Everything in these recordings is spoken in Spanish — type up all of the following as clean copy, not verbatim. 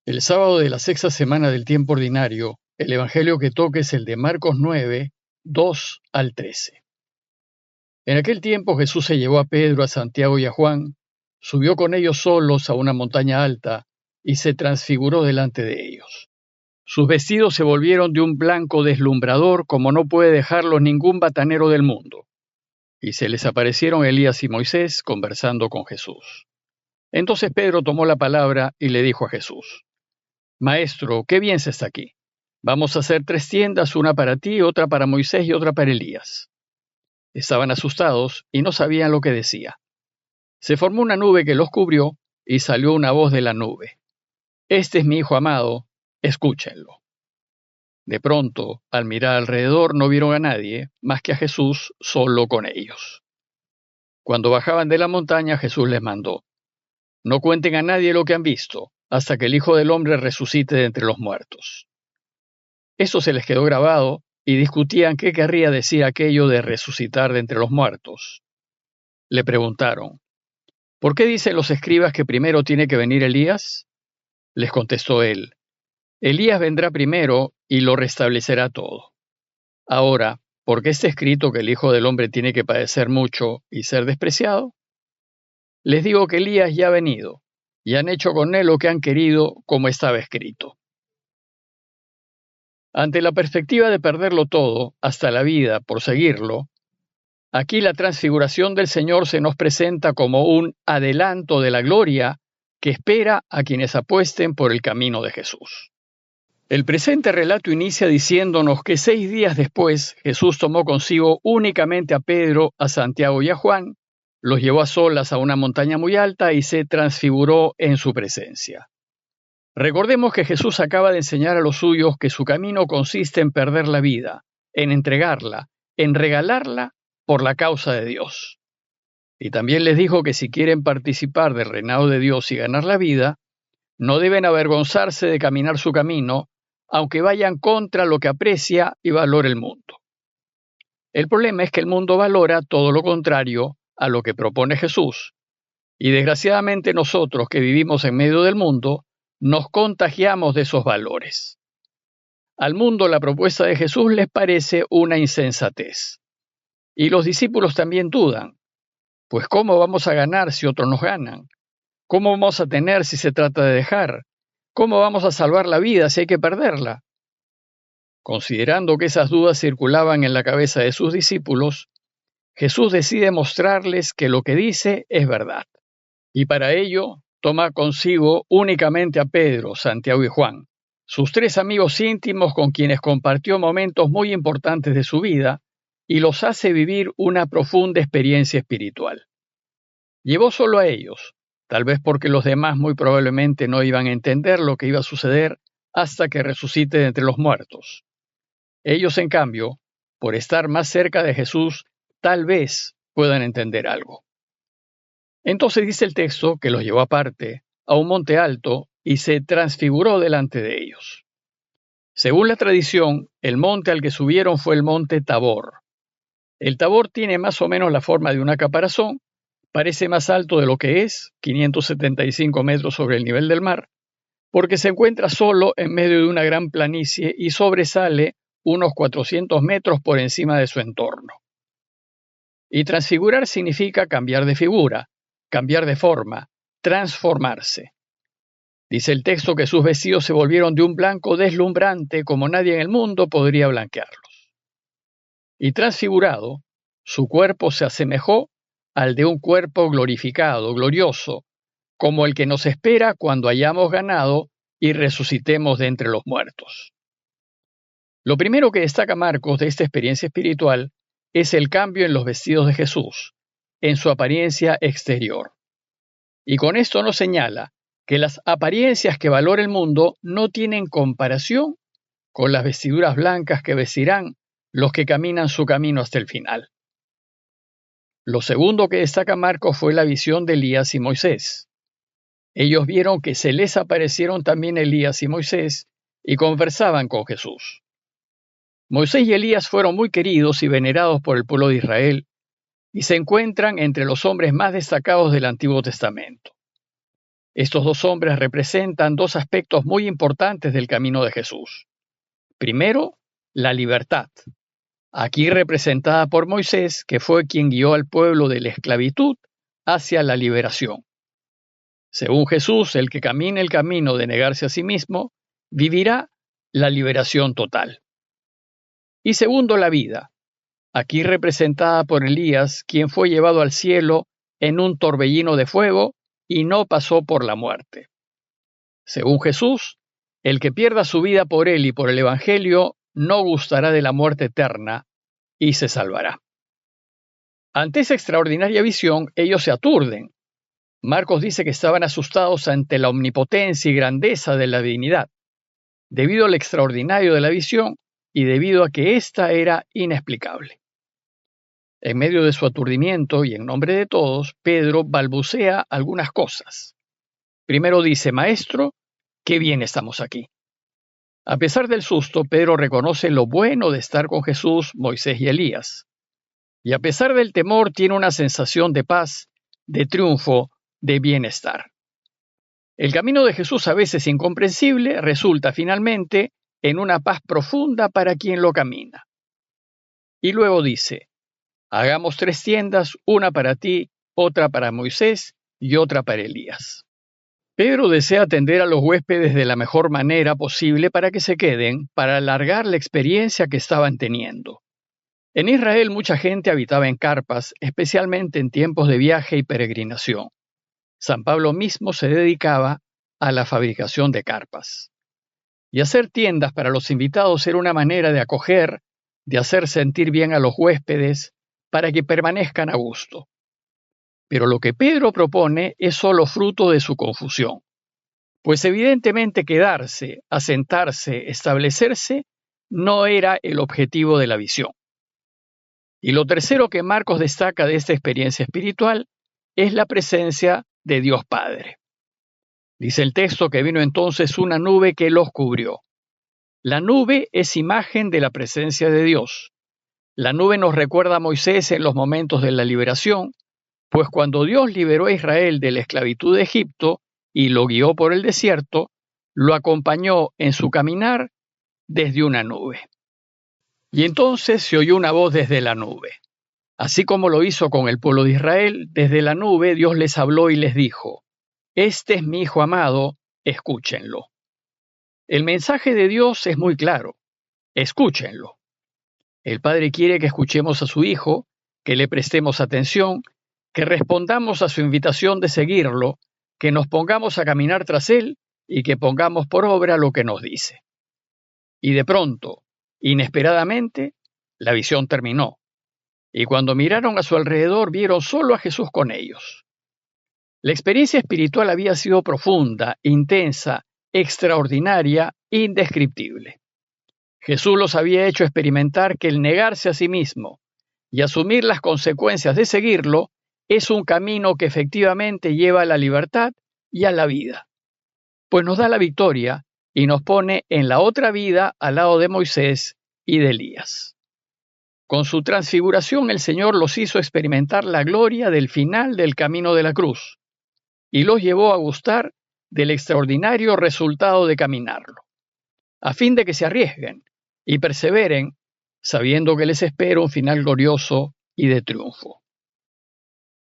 El sábado de la sexta semana del tiempo ordinario, el evangelio que toca es el de Marcos 9, 2 al 13. En aquel tiempo Jesús se llevó a Pedro, a Santiago y a Juan, subió con ellos solos a una montaña alta y se transfiguró delante de ellos. Sus vestidos se volvieron de un blanco deslumbrador como no puede dejarlos ningún batanero del mundo. Y se les aparecieron Elías y Moisés conversando con Jesús. Entonces Pedro tomó la palabra y le dijo a Jesús: Maestro, qué bien se está aquí. Vamos a hacer 3 tiendas, una para ti, otra para Moisés y otra para Elías. Estaban asustados y no sabían lo que decía. Se formó una nube que los cubrió y salió una voz de la nube: Este es mi Hijo amado, escúchenlo. De pronto, al mirar alrededor, no vieron a nadie más que a Jesús solo con ellos. Cuando bajaban de la montaña, Jesús les mandó: No cuenten a nadie lo que han visto, hasta que el Hijo del Hombre resucite de entre los muertos. Eso se les quedó grabado y discutían qué querría decir aquello de resucitar de entre los muertos. Le preguntaron: ¿Por qué dicen los escribas que primero tiene que venir Elías? Les contestó él: Elías vendrá primero y lo restablecerá todo. Ahora, ¿por qué está escrito que el Hijo del Hombre tiene que padecer mucho y ser despreciado? Les digo que Elías ya ha venido, y han hecho con él lo que han querido, como estaba escrito. Ante la perspectiva de perderlo todo, hasta la vida, por seguirlo, aquí la transfiguración del Señor se nos presenta como un adelanto de la gloria que espera a quienes apuesten por el camino de Jesús. El presente relato inicia diciéndonos que 6 días después Jesús tomó consigo únicamente a Pedro, a Santiago y a Juan, los llevó a solas a una montaña muy alta y se transfiguró en su presencia. Recordemos que Jesús acaba de enseñar a los suyos que su camino consiste en perder la vida, en entregarla, en regalarla por la causa de Dios. Y también les dijo que si quieren participar del reinado de Dios y ganar la vida, no deben avergonzarse de caminar su camino, aunque vayan contra lo que aprecia y valora el mundo. El problema es que el mundo valora todo lo contrario a lo que propone Jesús, y desgraciadamente nosotros que vivimos en medio del mundo, nos contagiamos de esos valores. Al mundo la propuesta de Jesús les parece una insensatez. Y los discípulos también dudan, pues ¿cómo vamos a ganar si otros nos ganan? ¿Cómo vamos a tener si se trata de dejar? ¿Cómo vamos a salvar la vida si hay que perderla? Considerando que esas dudas circulaban en la cabeza de sus discípulos, Jesús decide mostrarles que lo que dice es verdad. Y para ello, toma consigo únicamente a Pedro, Santiago y Juan, sus 3 amigos íntimos con quienes compartió momentos muy importantes de su vida, y los hace vivir una profunda experiencia espiritual. Llevó solo a ellos, tal vez porque los demás muy probablemente no iban a entender lo que iba a suceder hasta que resucite de entre los muertos. Ellos, en cambio, por estar más cerca de Jesús, tal vez puedan entender algo. Entonces dice el texto que los llevó aparte, a un monte alto, y se transfiguró delante de ellos. Según la tradición, el monte al que subieron fue el monte Tabor. El Tabor tiene más o menos la forma de una caparazón, parece más alto de lo que es, 575 metros sobre el nivel del mar, porque se encuentra solo en medio de una gran planicie y sobresale unos 400 metros por encima de su entorno. Y transfigurar significa cambiar de figura, cambiar de forma, transformarse. Dice el texto que sus vestidos se volvieron de un blanco deslumbrante como nadie en el mundo podría blanquearlos. Y transfigurado, su cuerpo se asemejó al de un cuerpo glorificado, glorioso, como el que nos espera cuando hayamos ganado y resucitemos de entre los muertos. Lo primero que destaca Marcos de esta experiencia espiritual es el cambio en los vestidos de Jesús, en su apariencia exterior. Y con esto nos señala que las apariencias que valora el mundo no tienen comparación con las vestiduras blancas que vestirán los que caminan su camino hasta el final. Lo segundo que destaca Marcos fue la visión de Elías y Moisés. Ellos vieron que se les aparecieron también Elías y Moisés y conversaban con Jesús. Moisés y Elías fueron muy queridos y venerados por el pueblo de Israel y se encuentran entre los hombres más destacados del Antiguo Testamento. Estos dos hombres representan dos aspectos muy importantes del camino de Jesús. Primero, la libertad, aquí representada por Moisés, que fue quien guió al pueblo de la esclavitud hacia la liberación. Según Jesús, el que camine el camino de negarse a sí mismo, vivirá la liberación total. Y segundo, la vida, aquí representada por Elías, quien fue llevado al cielo en un torbellino de fuego y no pasó por la muerte. Según Jesús, el que pierda su vida por él y por el Evangelio no gustará de la muerte eterna y se salvará. Ante esa extraordinaria visión, ellos se aturden. Marcos dice que estaban asustados ante la omnipotencia y grandeza de la divinidad, debido al extraordinario de la visión y debido a que ésta era inexplicable. En medio de su aturdimiento y en nombre de todos, Pedro balbucea algunas cosas. Primero dice: Maestro, qué bien estamos aquí. A pesar del susto, Pedro reconoce lo bueno de estar con Jesús, Moisés y Elías. Y a pesar del temor, tiene una sensación de paz, de triunfo, de bienestar. El camino de Jesús, a veces incomprensible, resulta finalmente en una paz profunda para quien lo camina. Y luego dice: hagamos 3 tiendas, una para ti, otra para Moisés y otra para Elías. Pedro desea atender a los huéspedes de la mejor manera posible para que se queden, para alargar la experiencia que estaban teniendo. En Israel mucha gente habitaba en carpas, especialmente en tiempos de viaje y peregrinación. San Pablo mismo se dedicaba a la fabricación de carpas. Y hacer tiendas para los invitados era una manera de acoger, de hacer sentir bien a los huéspedes, para que permanezcan a gusto. Pero lo que Pedro propone es solo fruto de su confusión, pues evidentemente quedarse, asentarse, establecerse, no era el objetivo de la visión. Y lo tercero que Marcos destaca de esta experiencia espiritual es la presencia de Dios Padre. Dice el texto que vino entonces una nube que los cubrió. La nube es imagen de la presencia de Dios. La nube nos recuerda a Moisés en los momentos de la liberación, pues cuando Dios liberó a Israel de la esclavitud de Egipto y lo guió por el desierto, lo acompañó en su caminar desde una nube. Y entonces se oyó una voz desde la nube. Así como lo hizo con el pueblo de Israel, desde la nube Dios les habló y les dijo: este es mi Hijo amado, escúchenlo. El mensaje de Dios es muy claro: escúchenlo. El Padre quiere que escuchemos a su Hijo, que le prestemos atención, que respondamos a su invitación de seguirlo, que nos pongamos a caminar tras Él y que pongamos por obra lo que nos dice. Y de pronto, inesperadamente, la visión terminó, y cuando miraron a su alrededor vieron solo a Jesús con ellos. La experiencia espiritual había sido profunda, intensa, extraordinaria, indescriptible. Jesús los había hecho experimentar que el negarse a sí mismo y asumir las consecuencias de seguirlo es un camino que efectivamente lleva a la libertad y a la vida, pues nos da la victoria y nos pone en la otra vida al lado de Moisés y de Elías. Con su transfiguración el Señor los hizo experimentar la gloria del final del camino de la cruz y los llevó a gustar del extraordinario resultado de caminarlo, a fin de que se arriesguen y perseveren, sabiendo que les espera un final glorioso y de triunfo.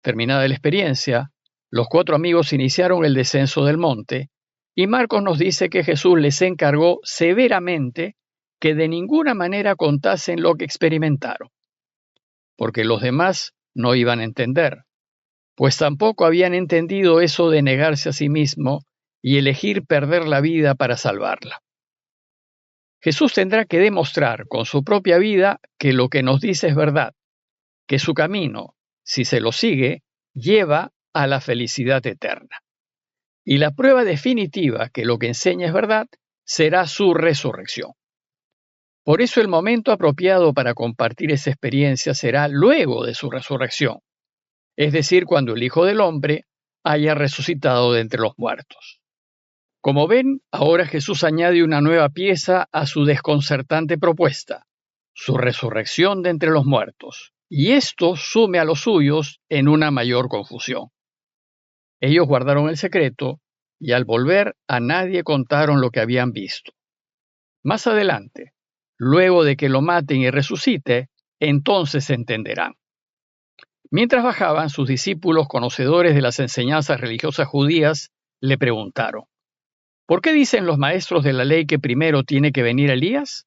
Terminada la experiencia, los 4 amigos iniciaron el descenso del monte, y Marcos nos dice que Jesús les encargó severamente que de ninguna manera contasen lo que experimentaron, porque los demás no iban a entender, pues tampoco habían entendido eso de negarse a sí mismo y elegir perder la vida para salvarla. Jesús tendrá que demostrar con su propia vida que lo que nos dice es verdad, que su camino, si se lo sigue, lleva a la felicidad eterna. Y la prueba definitiva que lo que enseña es verdad será su resurrección. Por eso el momento apropiado para compartir esa experiencia será luego de su resurrección, es decir, cuando el Hijo del Hombre haya resucitado de entre los muertos. Como ven, ahora Jesús añade una nueva pieza a su desconcertante propuesta, su resurrección de entre los muertos, y esto sume a los suyos en una mayor confusión. Ellos guardaron el secreto y al volver a nadie contaron lo que habían visto. Más adelante, luego de que lo maten y resucite, entonces entenderán. Mientras bajaban, sus discípulos, conocedores de las enseñanzas religiosas judías, le preguntaron: ¿por qué dicen los maestros de la ley que primero tiene que venir Elías?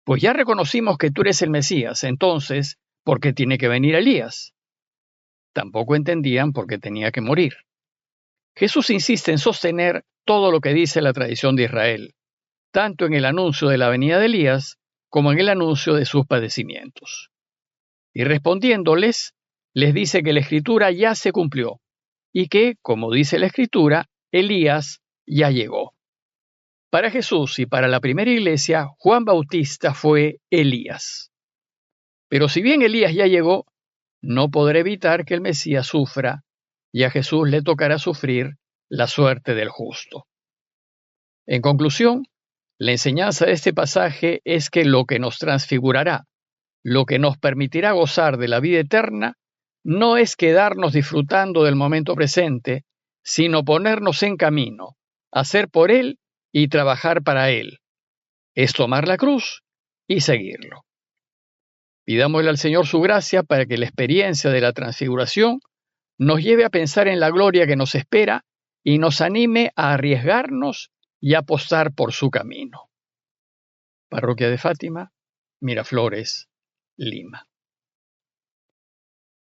Pues ya reconocimos que tú eres el Mesías, entonces, ¿por qué tiene que venir Elías? Tampoco entendían por qué tenía que morir. Jesús insiste en sostener todo lo que dice la tradición de Israel, tanto en el anuncio de la venida de Elías como en el anuncio de sus padecimientos. Y respondiéndoles, les dice que la Escritura ya se cumplió y que, como dice la Escritura, Elías ya llegó. Para Jesús y para la primera iglesia, Juan Bautista fue Elías. Pero si bien Elías ya llegó, no podrá evitar que el Mesías sufra, y a Jesús le tocará sufrir la suerte del justo. En conclusión, la enseñanza de este pasaje es que lo que nos transfigurará, lo que nos permitirá gozar de la vida eterna, no es quedarnos disfrutando del momento presente, sino ponernos en camino, hacer por Él y trabajar para Él. Es tomar la cruz y seguirlo. Pidámosle al Señor su gracia para que la experiencia de la transfiguración nos lleve a pensar en la gloria que nos espera y nos anime a arriesgarnos y apostar por su camino. Parroquia de Fátima, Miraflores, Lima.